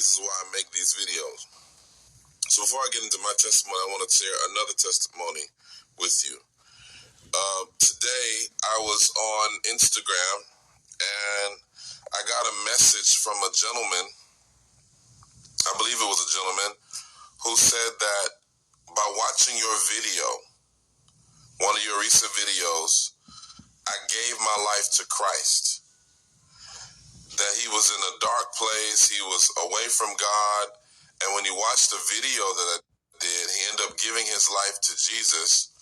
reasons why I make these videos. So before I get into my testimony, I want to share another testimony with you. Today, I was on Instagram, and I got a message from a gentleman, I believe it was a gentleman, who said that by watching your video, one of your recent videos, I gave my life to Christ. That he was in a dark place, he was away from God, and when he watched the video that I did, he ended up giving his life to Jesus.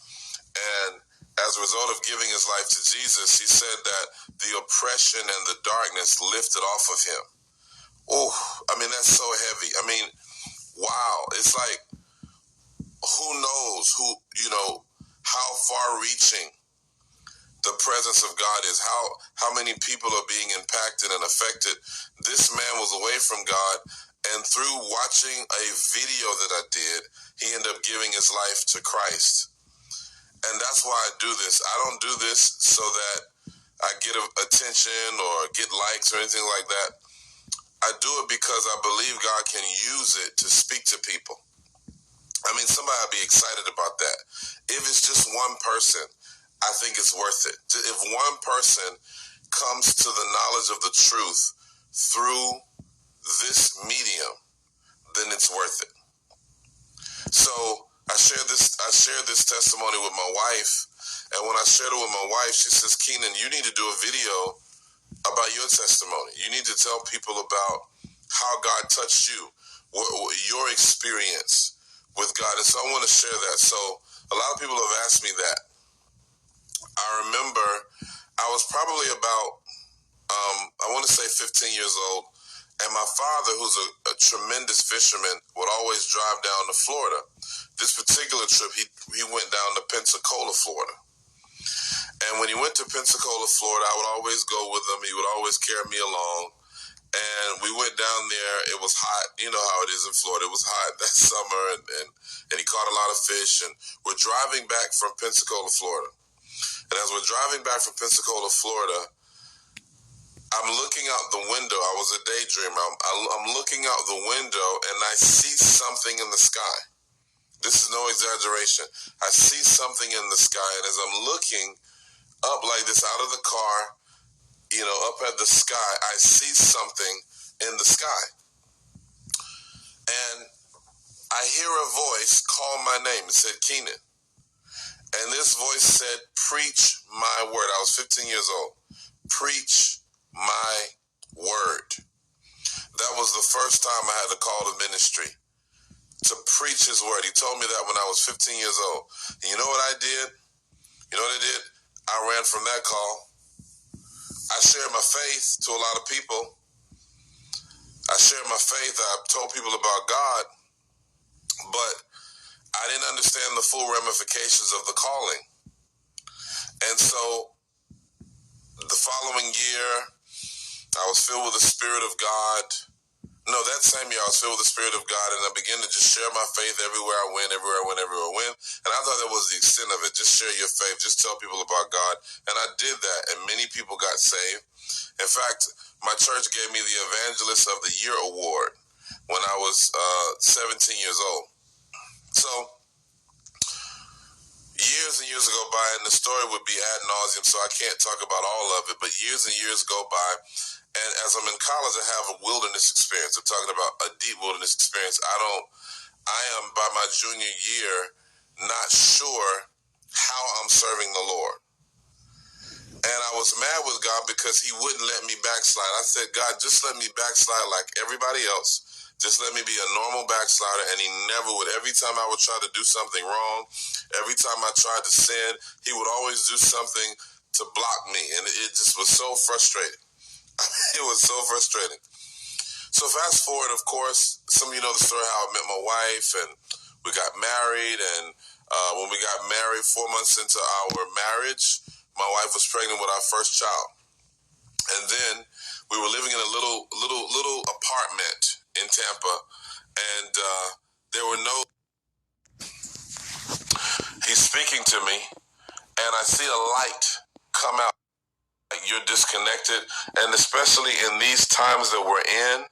And as a result of giving his life to Jesus, he said that the oppression and the darkness lifted off of him. Oh, I mean, that's so heavy. I mean, wow. It's like, who knows how far reaching the presence of God is, how many people are being impacted and affected. This man was away from God, and through watching a video that I did, he ended up giving his life to Christ. And that's why I do this. I don't do this so that I get attention or get likes or anything like that. I do it because I believe God can use it to speak to people. I mean, somebody would be excited about that. If it's just one person, I think it's worth it. If one person comes to the knowledge of the truth through this medium, then it's worth it. So I shared this testimony with my wife, and when I shared it with my wife, she says, "Keenan, you need to do a video about your testimony. You need to tell people about how God touched you, your experience with God." And so I want to share that. So a lot of people have asked me that. I remember I was probably about, I want to say 15 years old, and my father, who's a tremendous fisherman, would always drive down to Florida. This particular trip, he went down to Pensacola, Florida. And when he went to Pensacola, Florida, I would always go with him. He would always carry me along. And we went down there. It was hot. You know how it is in Florida. It was hot that summer, and he caught a lot of fish. And we're driving back from Pensacola, Florida. And as we're driving back from Pensacola, Florida, I'm looking out the window. I was a daydreamer. I'm looking out the window, and I see something in the sky. This is no exaggeration. I see something in the sky, and as I'm looking up like this out of the car, up at the sky, I see something in the sky. And I hear a voice call my name. It said, "Keenan." And this voice said, "Preach my word." I was 15 years old. "Preach my word." That was the first time I had to call the ministry to preach his word. He told me that when I was 15 years old. And you know what I did? I ran from that call. I shared my faith to a lot of people. I shared my faith. I told people about God. But I didn't understand the full ramifications of the calling. And so the following year, I was filled with the Spirit of God. No, that same year I was filled with the Spirit of God, and I began to just share my faith everywhere I went. And I thought that was the extent of it. Just share your faith. Just tell people about God. And I did that, and many people got saved. In fact, my church gave me the Evangelist of the Year award when I was 17 years old. So years and years go by, and the story would be ad nauseum, so I can't talk about all of it, but years and years go by, and as I'm in college, I have a wilderness experience. I'm talking about a deep wilderness experience. I am, by my junior year, not sure how I'm serving the Lord. And I was mad with God because he wouldn't let me backslide. I said, "God, just let me backslide like everybody else. Just let me be a normal backslider." And he never would. Every time I would try to do something wrong, every time I tried to sin, he would always do something to block me. And it just was so frustrating. It was so frustrating. So fast forward, of course, some of you know the story how I met my wife, and we got married. And when we got married, 4 months into our marriage, my wife was pregnant with our first child. And then we were living in a little apartment in Tampa, and there were no... He's speaking to me, and I see a light come out. You're disconnected, and especially in these times that we're in,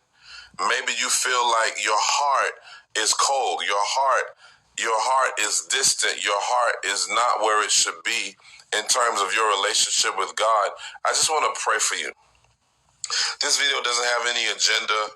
Maybe you feel like your heart is cold. Your heart is distant. Your heart is not where it should be in terms of your relationship with God. I just want to pray for you. This video doesn't have any agenda.